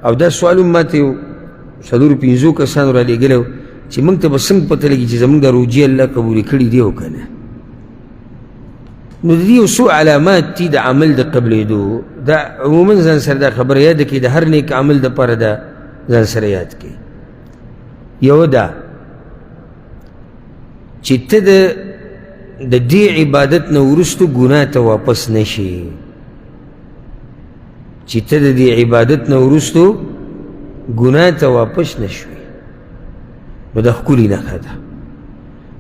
او دا سوال ما ته یو څلورو پنځو کسانو را لېږلی چې موږ ته به څنګه پته لګي چې زموږ دا روجې الله قبولې کړي دي او که نه. نو د دې یو څو علامات دي د عمل د قبلېدو. دا عموما ځان سره دا خبره یاده کړي، د هر نیک عمل دپاره دا ځان سره یاد کړي. یو دا چې ته د دې عبادت نه وروستو ګناه ته واپس نه شي، چې ته د دې عبادت نه وروستو ګناه ته واپس نه شوې، نو دا ښکلې نښه ده.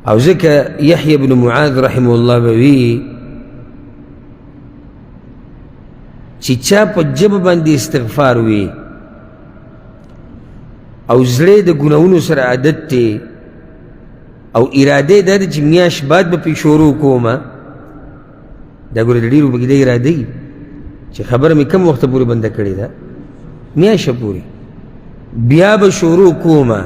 او ځکه یحیی بن معاذ رحمه الله به وي چې چا په ژبه باندې استغفار وي او زړه د ګناهونو سره عادت دی او اراده دا ده چې میاشت بعد به پې شروع کومه، دا ګوره د ډېرو پکې دا اراده وي چې خبره مې کم وخته پورې بنده کړې ده، میاشه پورې بیا به شروع کومه.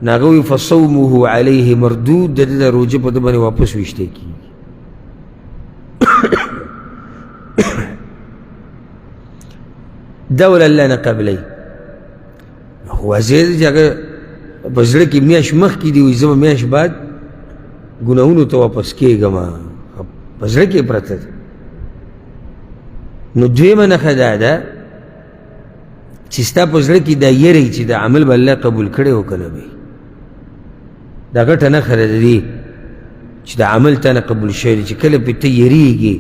نو هغه وایي فصومه علیه مردود، د ده د روژه په ده باندې واپس ویشتی کېږي. دا ول الله نه قبلی. خو واضح ده چې هغه په زړه کې میاشت مخکې دي، وایي زه به میاشت بعد ګناهونو ته واپس کېږم، په زړه کې پرته ده. نو دویمه نښه دا ده چې ستا په زړه کې دا یری چې دا عمل به الله قبول کړی او که نه به. دا ګټه نښه ده د دې چې دا عمل تا نه قبول شوی دی، چې کله پې ته یریږي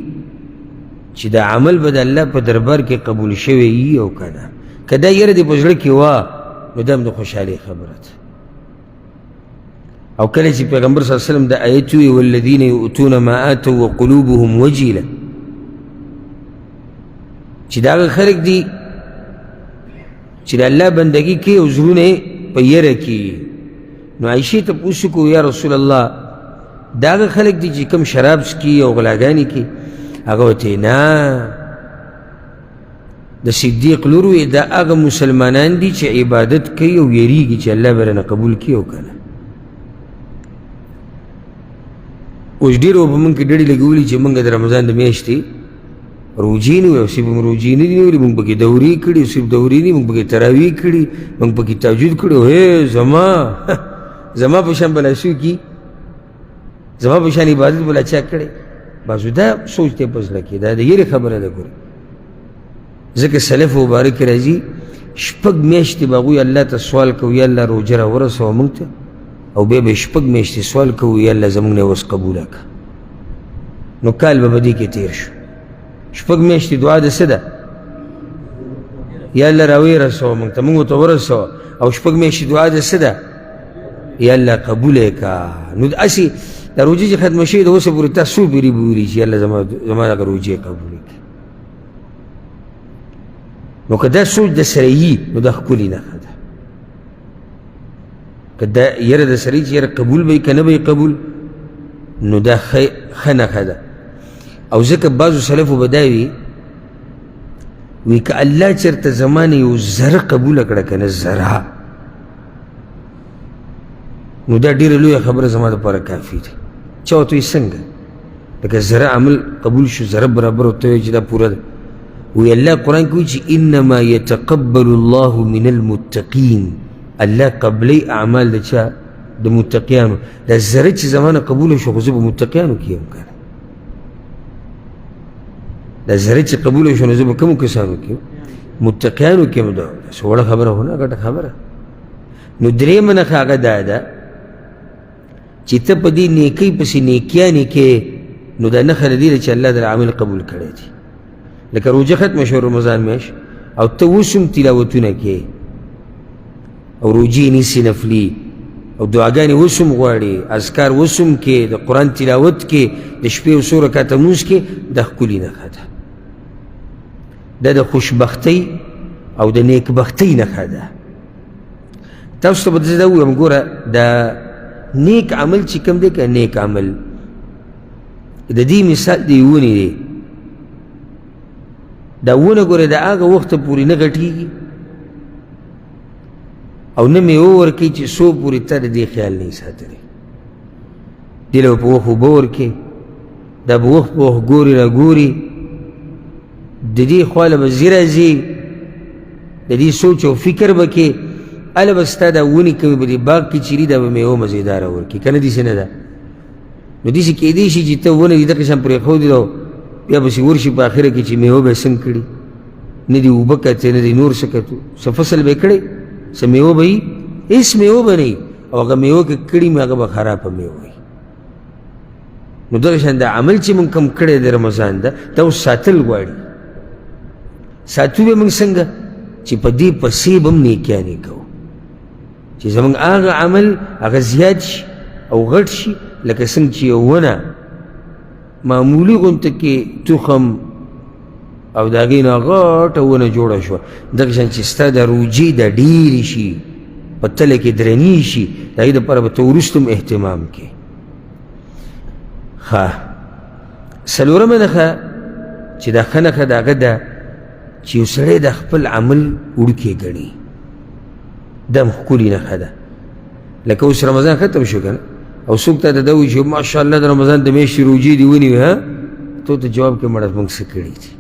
چې دا عمل به د الله په دربار کې قبول شوی وي او که نه. که دا یره دې په زړه کې وه نو دا هم د خوشحالۍ خبره ده. او کله چې پیغمبر صلی الله علیه وسلم د آیت وی والذین یؤتون ما آتوا وقلوبهم وجیله، چې دا هغه خلک دي چې د الله بندګي کوي او زړونه یې په یره کې. نو عایشې ته پوښتنه وکړو یا رسول الله دا هغه خلک دي چې کوم شراب څکي او غلاګانې کوي؟ هغه ورته نه، د صدیق لور وی دا هغه مسلمانان دي چې عبادت کوي او یریږي چې الله به رانه قبول کړي او که نه. اوس ډېرو په موږ کې ډډې لګولي چې موږ د رمضان د میاشتې روجې نه وي او صرف روجې نه دي نیولې، موږ پکې دورې کړي، صرف دورې نه، موږ پکې تراویح کړي، موږ پکې تهجد کړي. هی زما په شان بلا څوک وي، زما په شان عبادت بلا چا کړی؟ بازو دا سوچ دی په زړه کې، دا د یېرې خبره ده. ګوره ځکه سلف مبارک راځي شپږ میاشتې به هغوی الله ته سوال کوو یا الله روژه راورسوه موږ ته، او بیا به یې شپږ میاشتې سوال کوو یا الله زموږ نه اوس قبوله کړه. نو کال به دې کې تېر شو. شپږ میاشتې دعا د څه ده؟ یا الله راوی رسوه موږ ته، موږ ته ورسوه. او شپږ میاشتې دعا د څه ده؟ یا الله قبول یې کړه. نو هسې دا روژې چې ختمه شوې ده اوسه پورې تا څو پیرې بولي چې الله زما دغه روژې قبول کړي. نو که دا سوچ د سره وي نو دا ښکلې نښه ده. که دا یره د سره چې یره قبول به یې که نه به یې قبول، نو دا ښه نښه ده. او ځکه بعضو سلفو به دا وي که الله چېرته زما نه یو ذره قبوله کړه که نه ذره، نو دا ډېره لویه خبره زما دپاره کافي ده. چا ورته وایي څنګه؟ لکه ذره عمل قبول شو، ذره برابر ورته وایي چې دا پوره ده. وی الله قرآن کې وایي چې انما یتقبل الله من المتقین، الله قبلی اعمال د چا؟ د متقیانو. دا ذره چې زما نه قبوله شو خو زه به متقیانو کې یم که نه؟ دا ذره چې قبوله شو نو زه به کومو کسانو کې یم؟ متقیانو کې یم. دا څه وړه خبره هو نه، ګټه خبره. نو درېیمه نښه هغه دا ده چې ته په دې نیکۍ پسې نیکیانې کې، نو دا نښه د دې ده چې الله د عمل قبول کړی دی. لکه روژه ختمه شو رمضان میاشت او ته اوس هم تلاوتونه کې او روجې نیسي نفلي او دعاګانې اوس هم غواړي، اذکار اوس هم کې، د قرآن تلاوت کې، د شپې یو څو رکعته لمونځ کې، دا ښکلې نښه ده. دا د خوشبختۍ او د نیکبختۍ نښه ده. تاسو ته به زه دا ووایم ګوره دا نیک عمل چې کوم دی که نیک عمل د دې مثال د ونې دی. دا ونه ګوره د هغه وخته پورې نه غټېږي او نه میوه ورکوي چې څو پورې تا د دې خیال نه یې ساتلی. دې له به په وخت اوبه ورکوې، دا به وخت په وخت ګوري راګوري، د دې خوا له به ځي راځي د دې سوچ او فکر به کې هله به ستا دا ونې کومې به دې باغ کې چیري دا به میوه مزېداره ورکړي که نه داسې نه ده نو داسې کېدی شي چې ته ونه دې دغه شان پرېښودې او بیا پسې ورشي په اخره کې چې میوه به یې څنګه کړي نه دې اوبه کتې نه دې نور څه کتو څه فصل به یې کړی څه میوه به وي هېڅ میوه به نه وي او هغه میوه که کړي مې هغه به خرابه میوه وي نو دغه شان دا عمل چې مونږ کم کړی د رمضان ده دا اوس ساتل غواړي ساتو به مونږ څنګه چې په دې پسې به هم نیکیانې کوو چې زمونږ هغه عمل هغه زیات شي او غټ شي لکه څنګه چې یو ونه معمولي غونته کې تخم او د هغې نه غټه ونه جوړه شوه دغه شان چې ستا د روجې دا ډېرې شي په تله کې درنې شي د هغې دپاره به ته وروسته هم اهتمام کې ښه څلورمه نښه چې دا ښه نښه د هغه ده چې یو سړی د خپل عمل وړوکی ګڼي دا هم ښکلې نښه ده لکه اوس رمضان ختم شو که نه او څوک ته دا وایي چې ماشاءالله د رمضان د میاشتې روجې دې ونیوې ها ته ورته جواب کې مړه موږ څه کړي دي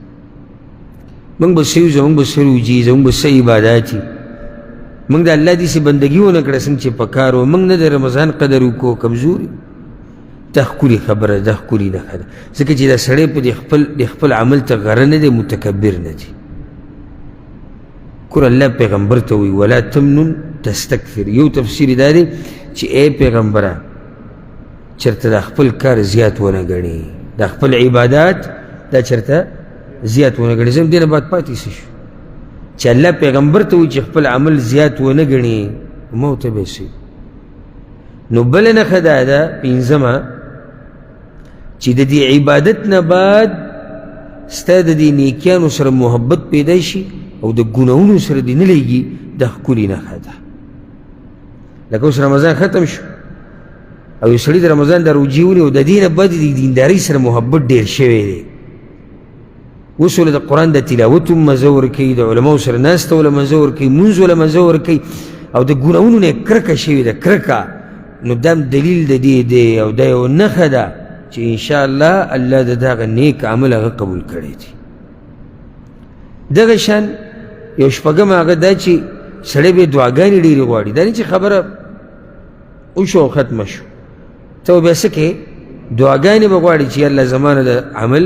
موږ به څه یو زموږ به څه روجې زموږ به څه عبادات دي موږ د الله داسې بندګي ونه کړه څنګه چې په کار و موږ نه د رمضان قدر وکړو کمزوري دا ښکلې خبره ده دا ښکلې نښه ده ځکه چې دا سړی په د خپل عمل ته غره نه دی متکبر نه دی ګوره الله پیغمبر ته وایي ولا تمنن تستکثر یو تفسیر دا دی چې ای پیغمبره چېرته دا خپل کار زیات ونه ګڼي دا خپل عبادات دا چېرته زیات ونه ګڼي زم دې نه بعد پاتې څه شو چې الله پیغمبر ته وایي چې خپل عمل زیات ونه ګڼي ما ورته به څه نو بله نښه دا ده پنځمه چې د دې عبادت نه بعد ستا د دې نیکیانو سره محبت پیدا شي او د ګناهونو سره دې نه لګي دا ښکلې نښه ده لکه اوس رمضان ختم شو او یو سړي د رمضان دا روجې ونیو د دې نه بعد د دیندارۍ سره محبت ډېر شوی دی اوس له د قرآن د تلاوت هم مزه ورکوي د علماو سره ناسته وله مزه ورکوي مونځ وله مزه ورکوي او د ګناهونو نه یې کرکه شوې ده کرکه نو دا دلیل د دې دی او دا یو نښه ده چې انشاءالله الله د دغه نیک عمل هغه قبول کړی دی دغه شان یو شپږمه هغه دا چې سړی به دعاګانې ډېرې غواړي دا نه چې خبره وشو او ختمه شو ته به بیا څه کوې دعاګانې به غواړي چې الله زما نه د عمل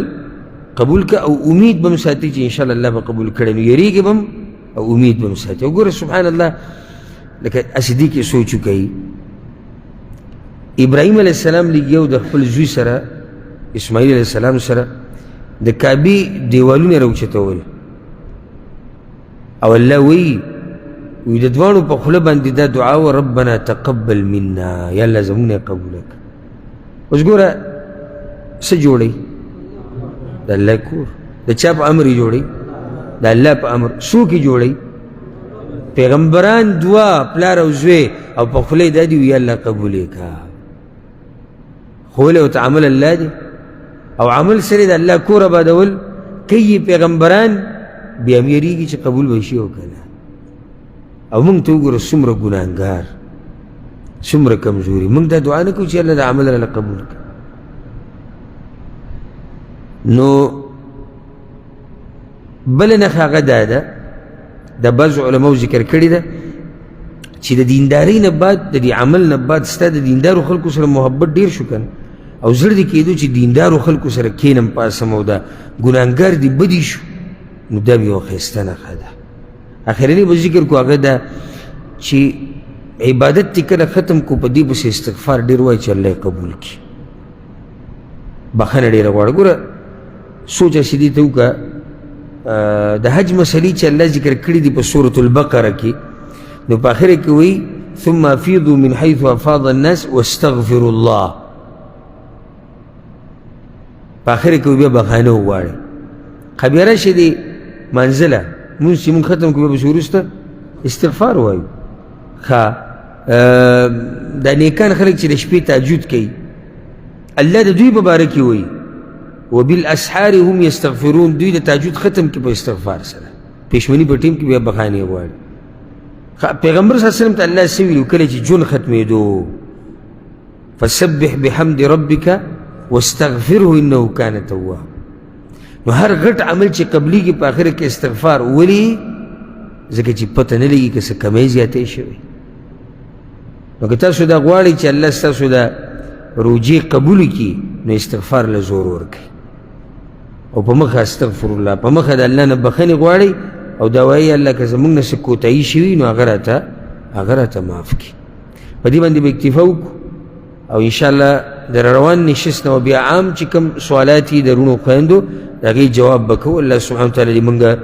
قبول که او امید به م ساتي چې انشاءالله الله به قبول کړی نو یېرېږي به م او امید به م ساتي او ګوره سبحان الله لکه هسې دې کې سوچ وکوي ابراهیم علیه السلام لګیو د خپل زوی سره اسماعیل علیه السلام سره د کعبې دیوالونه راوچتول او الله وی د دواړو په خوله باندې دا دعا و ربنا تقبل منا یا الله زموږ نه قبول کړه اوس ګوره څه جوړوي د الله کور د چا په امر یې جوړوي د الله په امر څوک یې جوړوي پیغمبران دعا پلار او زوی او په خوله یې دا دي یا الله قبول یې کړه خوله ورته عمل الله دی او عمل سره د الله کور آبادول کوي پیغمبران بیا هم یېرېږي چې قبول به شي او که نه او موږ ته وګوره څومره ګناهګار څومره کمزوري موږ دا دعا نه کوو چې الله د عمل راله قبول کړي نو بله نښه هغه دا ده د بعضو علماو ذکر کړې ده چې د دیندارۍ نه بعد د دې عمل نه بعد ستا د دیندارو خلکو سره محبت ډېر شو که او زړه دې کېدو چې دیندارو خلکو سره کښېنم پاسم او دا ګناهګار دې بدي شو نو دا به یوه ښایسته نښه ده اخرنی به ذکر کو هغه ده چې عبادت چې کله ختم کو په دې پسې استغفار ډېر وایي چې الله یې قبول کړي بخښنه ډېره غواړه ګوره سوچ هسې دې ته وکړه د حج مسلې چې الله ذکر کړي دي په سورة البقره کې نو په آخره کې وایي ثم افیضوا من حیث افاض الناس واستغفروا الله په آخره کې بیا بخښنه وغواړئ بیا راشي دې منزله مونږ چې مونږ ختم کړو بیا پسې وروسته استغفار وایو ښه دا نیکان خلک چې د شپې تهجد کوي الله د دوی په باره کې وایي وبالاسحار هم یستغفرون دوی د تهجد ختم کړي په استغفار سره پېشمني په ټیم کې بیا بخښنې غواړي پیغمبر صلی الله علیه وسلم ته الله څه ویلي کله چې ژوند ختمېدو فسبح بحمد ربک واستغفره انه کان توابا نو هر غټ عمل چې قبلیږي په آخره کې استغفار ولي ځکه چې پته نه لګي که څه کمی زیاتی شوی. نو که تاسو دا غواړئ چې الله ستاسو دا روجې قبول کړي نو استغفار له زور ورکړئ او په مخه استغفر الله، په مخه د الله نه بخښنې غواړئ او دا وایي الله که زموږ نه څه کوتاهي شوي نو هغه راته معاف کړي. په دې باندې به اکتفا وکړو او انشاءالله د روان نشست نه بیا عام چې کوم سوالات دي د رونو خویندو د هغې جواب به کوو. الله سبحانه وتعالی دې موږ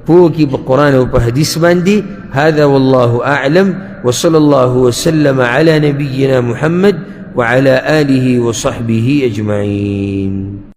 پوه کړي په قرآن او په حدیث باندې. هذا والله أعلم وصلى الله وسلم على نبينا محمد وعلى آله وصحبه أجمعين.